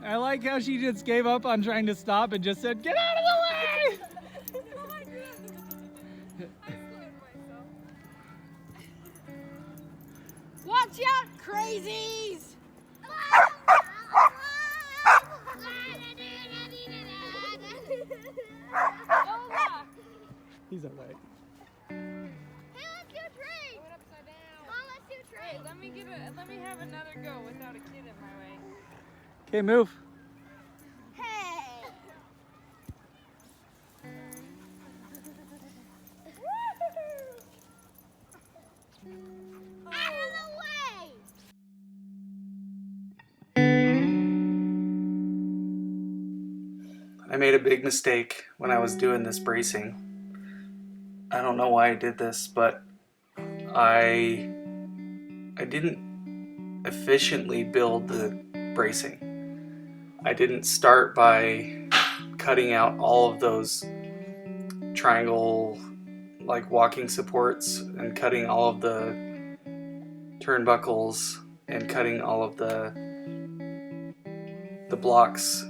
I like how she just gave up on trying to stop and just said, "Get out of the way!" Oh my goodness. I scared myself. Watch out, crazies! He's alright. Hey, let's do a trade! Throw it upside down. Come on, let's do a trade. Hey, let me have another go without a kid in my way. Okay, move. Hey! Out of the way! I made a big mistake when I was doing this bracing. I don't know why I did this, but I didn't efficiently build the bracing. I didn't start by cutting out all of those triangle like walking supports and cutting all of the turnbuckles and cutting all of the blocks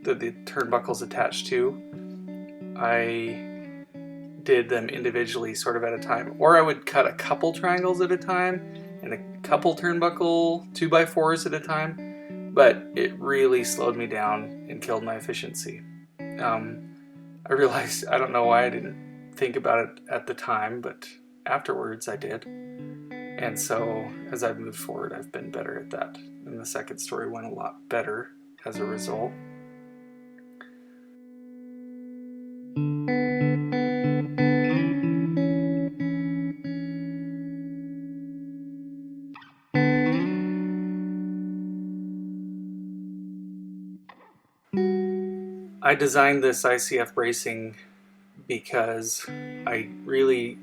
that the turnbuckles attached to. I did them individually sort of at a time, or I would cut a couple triangles at a time and a couple turnbuckle 2x4s at a time, but it really slowed me down and killed my efficiency. I realized, I don't know why I didn't think about it at the time, but afterwards I did. And so as I've moved forward, I've been better at that. And the second story went a lot better as a result. I designed this ICF bracing because I really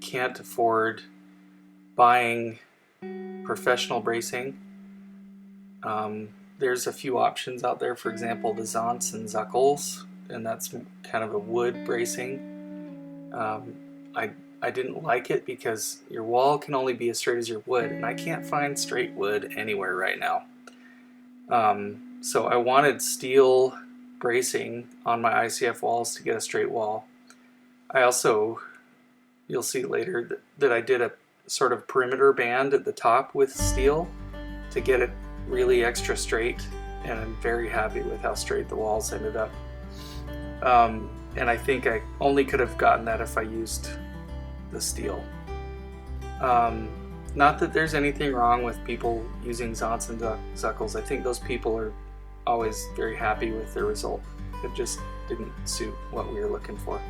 can't afford buying professional bracing. There's a few options out there, for example, the Zonts and Zuckles, and that's kind of a wood bracing. I didn't like it because your wall can only be as straight as your wood, and I can't find straight wood anywhere right now. So I wanted steel bracing on my ICF walls to get a straight wall. I also, you'll see later, that I did a sort of perimeter band at the top with steel to get it really extra straight, and I'm very happy with how straight the walls ended up. And I think I only could have gotten that if I used the steel. Not that there's anything wrong with people using Zonts and Zuckles. I think those people are always very happy with their result. It just didn't suit what we were looking for.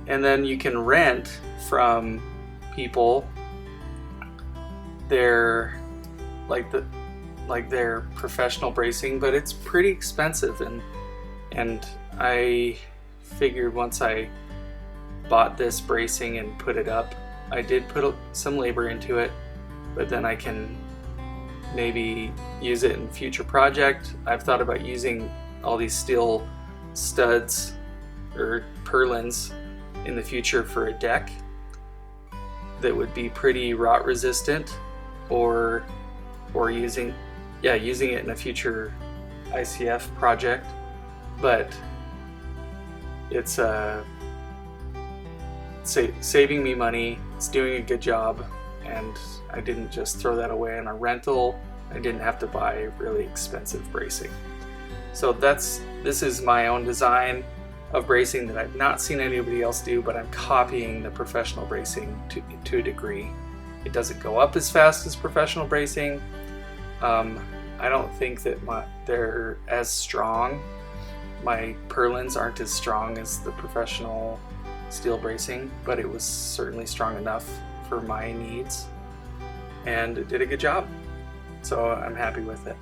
And then you can rent from people their professional bracing, but it's pretty expensive, and I figured once I bought this bracing and put it up, I did put some labor into it, but then I can maybe use it in a future project. I've thought about using all these steel studs or purlins in the future for a deck that would be pretty rot resistant, or using it in a future ICF project. But it's saving me money, it's doing a good job, and I didn't just throw that away on a rental. I didn't have to buy really expensive bracing. So this is my own design of bracing that I've not seen anybody else do, but I'm copying the professional bracing to a degree. It doesn't go up as fast as professional bracing. I don't think that they're as strong. My purlins aren't as strong as the professional steel bracing, but it was certainly strong enough for my needs, and it did a good job. So I'm happy with it.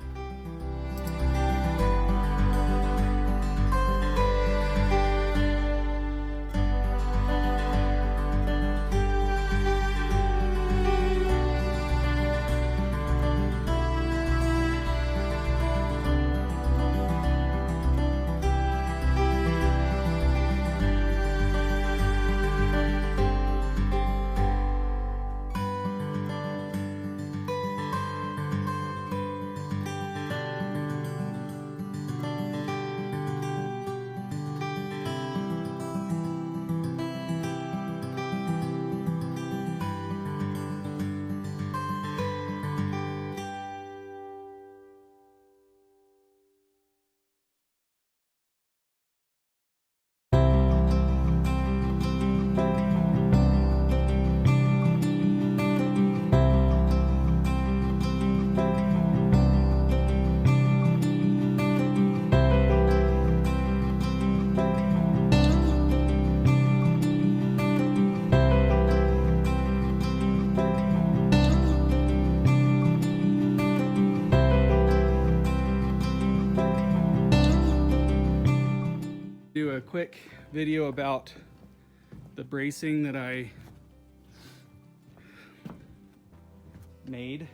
Do a quick video about the bracing that I made.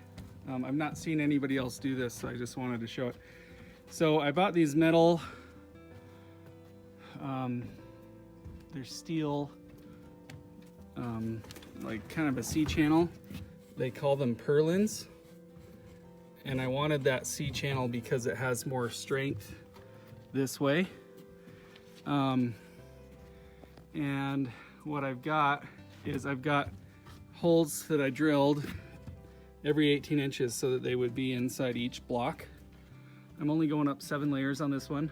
I've not seen anybody else do this, so I just wanted to show it. So I bought these metal, they're steel, like kind of a C-channel. They call them purlins. And I wanted that C-channel because it has more strength this way. And what I've got is I've got holes that I drilled every 18 inches so that they would be inside each block. I'm only going up 7 layers on this one,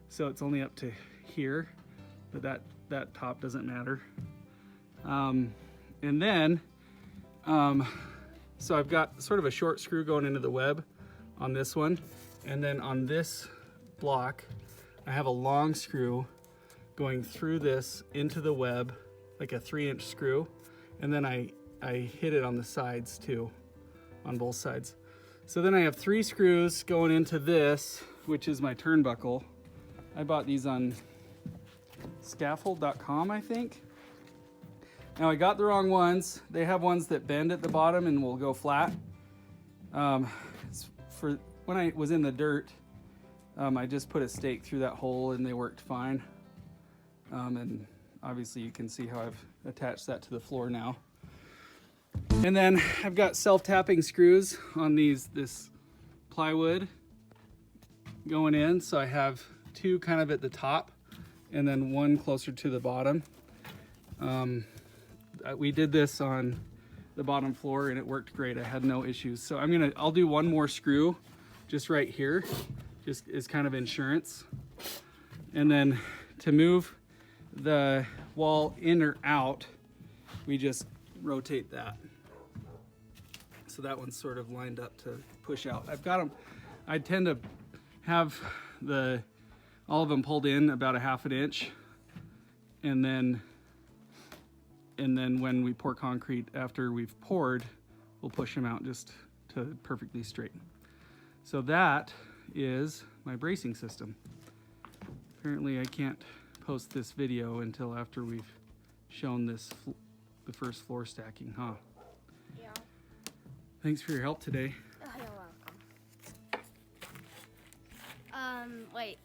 so it's only up to here, but that top doesn't matter. And then, so I've got sort of a short screw going into the web on this one, and then on this block, I have a long screw going through this into the web, like a 3-inch screw, and then I hit it on the sides too, on both sides. So then I have 3 screws going into this, which is my turnbuckle. I bought these on scaffold.com, I think. Now I got the wrong ones. They have ones that bend at the bottom and will go flat. For when I was in the dirt, I just put a stake through that hole and they worked fine. And obviously you can see how I've attached that to the floor now. And then I've got self-tapping screws on this plywood going in. So I have 2 kind of at the top and then 1 closer to the bottom. We did this on the bottom floor and it worked great. I had no issues. So I'll do 1 more screw just right here, just as kind of insurance. And then to move the wall in or out, we just rotate that. So that one's sort of lined up to push out. I've got them, I tend to have all of them pulled in about a 1/2 inch. And then when we pour concrete after we've poured, we'll push them out just to perfectly straight. So that is my bracing system. Apparently I can't post this video until after we've shown the first floor stacking, huh? Yeah. Thanks for your help today. Oh, you're welcome. Wait.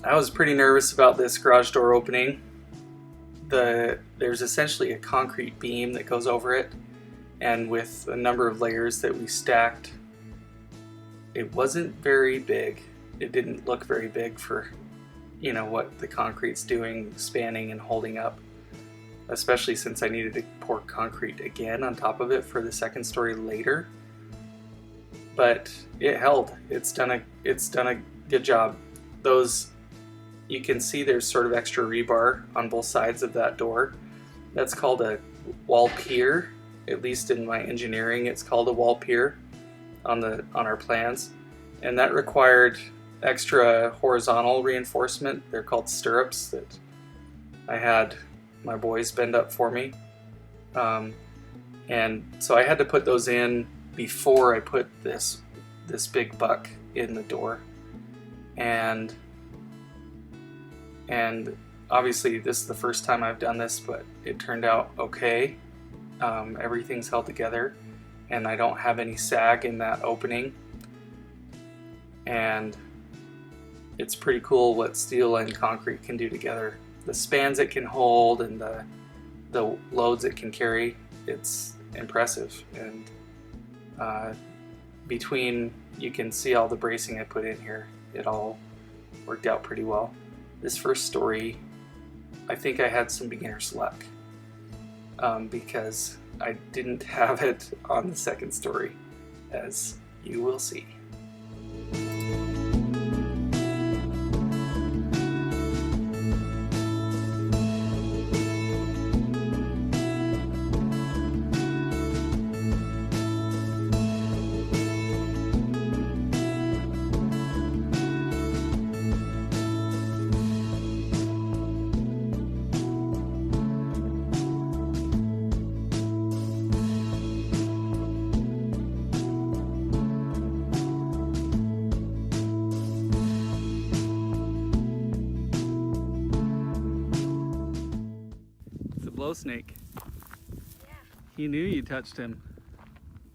I was pretty nervous about this garage door opening. There's essentially a concrete beam that goes over it, and with a number of layers that we stacked, it wasn't very big. It didn't look very big for, what the concrete's doing, spanning and holding up, especially since I needed to pour concrete again on top of it for the second story later. But it held. It's done a good job. You can see there's sort of extra rebar on both sides of that door. That's called a wall pier. At least in my engineering, it's called a wall pier on our plans. And that required extra horizontal reinforcement. They're called stirrups that I had my boys bend up for me. And so I had to put those in before I put this big buck in the door. And obviously this is the first time I've done this, but it turned out okay. Everything's held together, and I don't have any sag in that opening. And it's pretty cool what steel and concrete can do together. The spans it can hold and the loads it can carry, it's impressive. And you can see all the bracing I put in here. It all worked out pretty well. This first story, I think I had some beginner's luck because I didn't have it on the second story, as you will see. Blow snake. Yeah. He knew you touched him.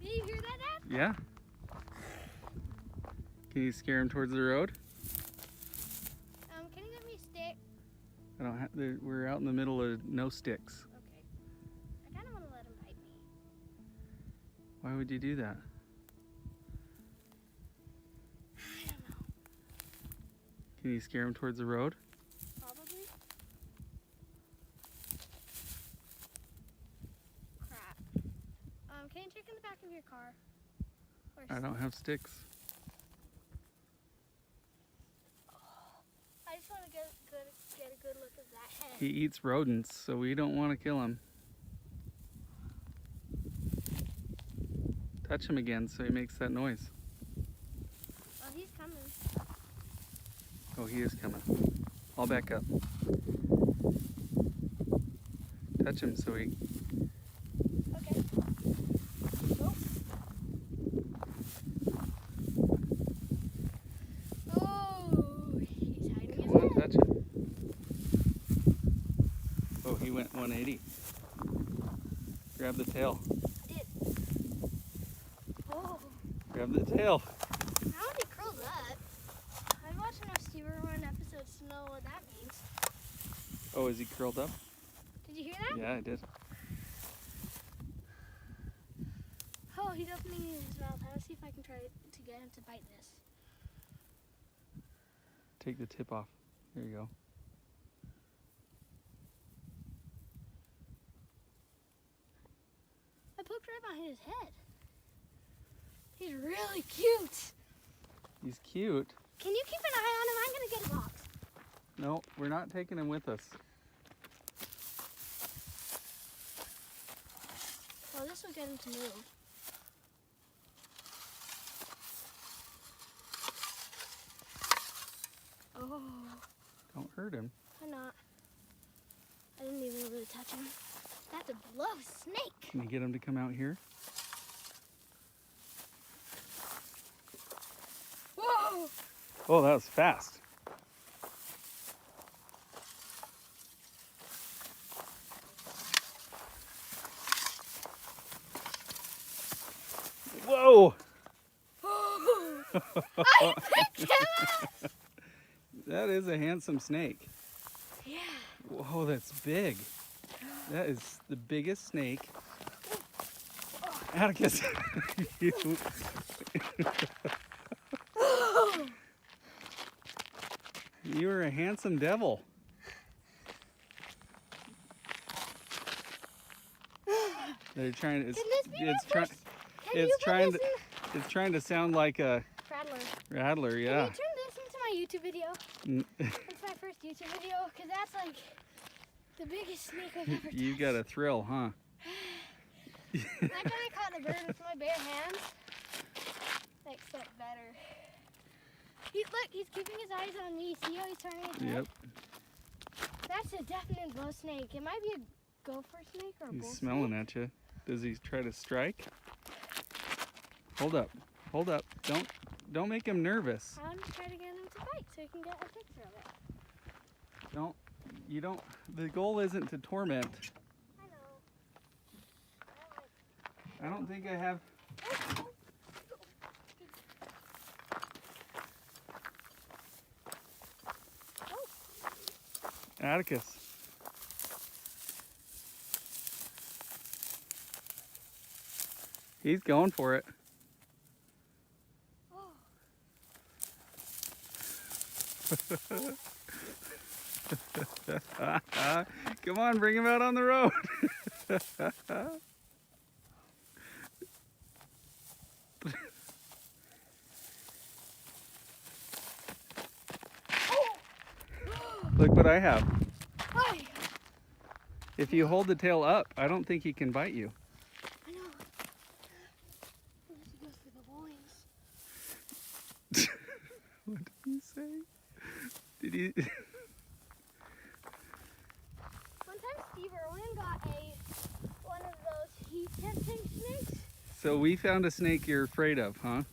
Did you hear that, Dad? Yeah. Can you scare him towards the road? Can you get me a stick? I don't have. We're out in the middle of no sticks. Okay. I kind of want to let him bite me. Why would you do that? I don't know. Can you scare him towards the road? Probably. Crap. Can you check in the back of your car? I don't have sticks. I just want to get a good look at that head. He eats rodents, so we don't want to kill him. Touch him again so he makes that noise. Oh, he's coming. Oh, he is coming. I'll back up. Touch him so he... Okay. Nope. Oh, he's hiding his Come on, head. touch him. Oh, he went 180. Grab the tail. Oh. Grab the tail. How would he curl up? I've watched enough Steve Irwin episodes to know what that means. Oh, is he curled up? Did you hear that? Yeah, I did. Oh, he's opening his mouth. Let's see if I can try to get him to bite this. Take the tip off. There you go. I poked right behind his head. He's really cute. He's cute. Can you keep an eye on him? I'm going to get a box. No, we're not taking him with us. Well, this will get him to move. Oh, Don't hurt him. I'm not. I didn't even really touch him. That's a blow snake. Can you get him to come out here? Whoa! Oh, that was fast. Whoa! I picked him up! That is a handsome snake. Yeah. Whoa, that's big. That is the biggest snake. Atticus. You. You are a handsome devil. They're trying to. It's trying to sound like a rattler. Yeah. Can you turn this into my YouTube video? It's my first YouTube video because that's like the biggest snake I've ever touched. You got a thrill, huh? That time I caught the bird with my bare hands. Except better. Look, he's keeping his eyes on me. See how he's turning his head? Yep. That's a definite bull snake. It might be a gopher snake or a bull He's smelling at you. Does he try to strike? Hold up. Hold up. Don't make him nervous. I'm just trying to get him to bite so he can get a picture of it. You don't, the goal isn't to torment. I know. I don't think I have. Atticus. He's going for it. Come on, bring him out on the road. Look what I have. If you hold the tail up, I don't think he can bite you. I know. Unless he goes for the loins. What did he say? Did he? One time Steve Irwin got one of those heat testing snakes. So we found a snake you're afraid of, huh? I'm not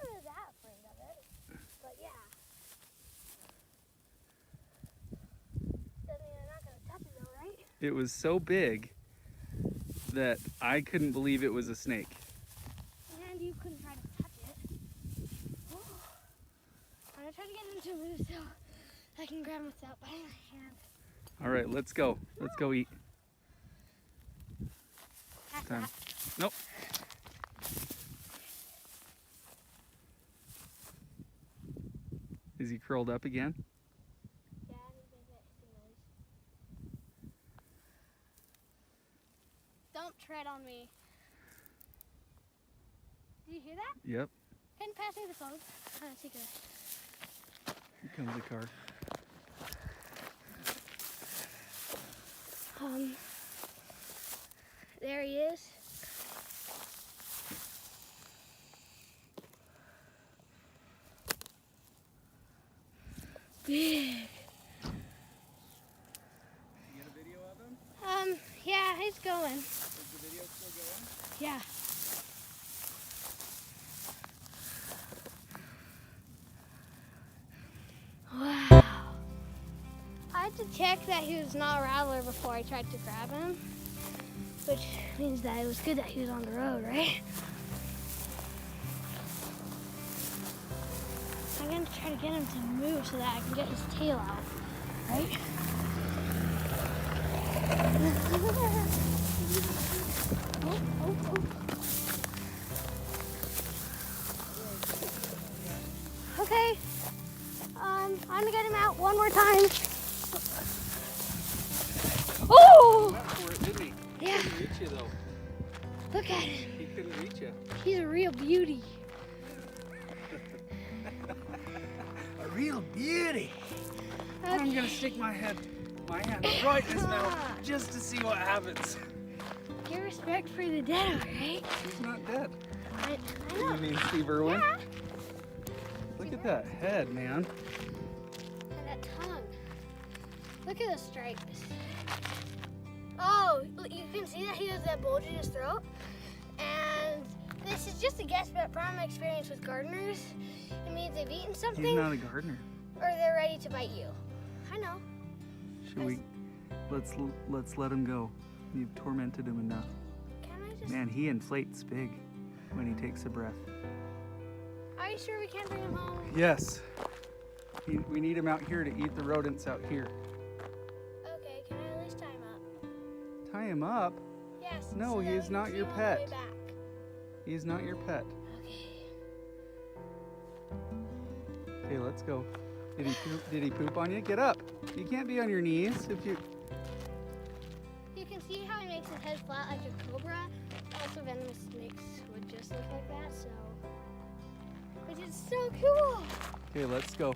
really that afraid of it, but yeah. Doesn't mean I'm not gonna touch it though, right? It was so big that I couldn't believe it was a snake. And you couldn't try to touch it. I'm gonna try to get him to move so I can grab him without biting my hand. All right, let's go. Let's go eat. Time. Nope. Is he curled up again? Yeah, he's making that hissing noise. Don't tread on me. Did you hear that? Yep. Can you pass me the phone? I'm gonna take a... Here comes the car. There he is. Big. You get a video of him? Yeah, he's going. Is the video still going? Yeah. Wow. I had to check that he was not a rattler before I tried to grab him, which means that it was good that he was on the road, right? I'm going to try to get him to move so that I can get his tail out, right? Okay. I'm gonna get him out one more time. Oh! He went for it, didn't he? Yeah. He couldn't reach you though. Look at him. He couldn't reach you. He's a real beauty. A real beauty. I'm Okay. gonna stick my hand right in his mouth just to see what happens. Your respect for the dead, right? He's not dead. I know. You mean Steve Irwin? Yeah. Look at that head, man. And that tongue. Look at the stripes. Oh, you can see that he has that bulge in his throat. And this is just a guess, but from my experience with gardeners, it means they've eaten something He's not a gardener. or they're ready to bite you. I know. Should we? Let's let him go. You've tormented him enough. Can I just... Man, he inflates big when he takes a breath. Are you sure we can't bring him home? Yes. We need him out here to eat the rodents out here. Okay, can I at least tie him up? Tie him up? Yes. No, so he that is we not can your see him pet. all the way back. He's not your pet. Okay. Okay, let's go. Did he poop on you? Get up. You can't be on your knees if you... You can see how he makes his head flat like a cobra. Also, venomous snakes would just look like that, so... Which is so cool! Okay, let's go.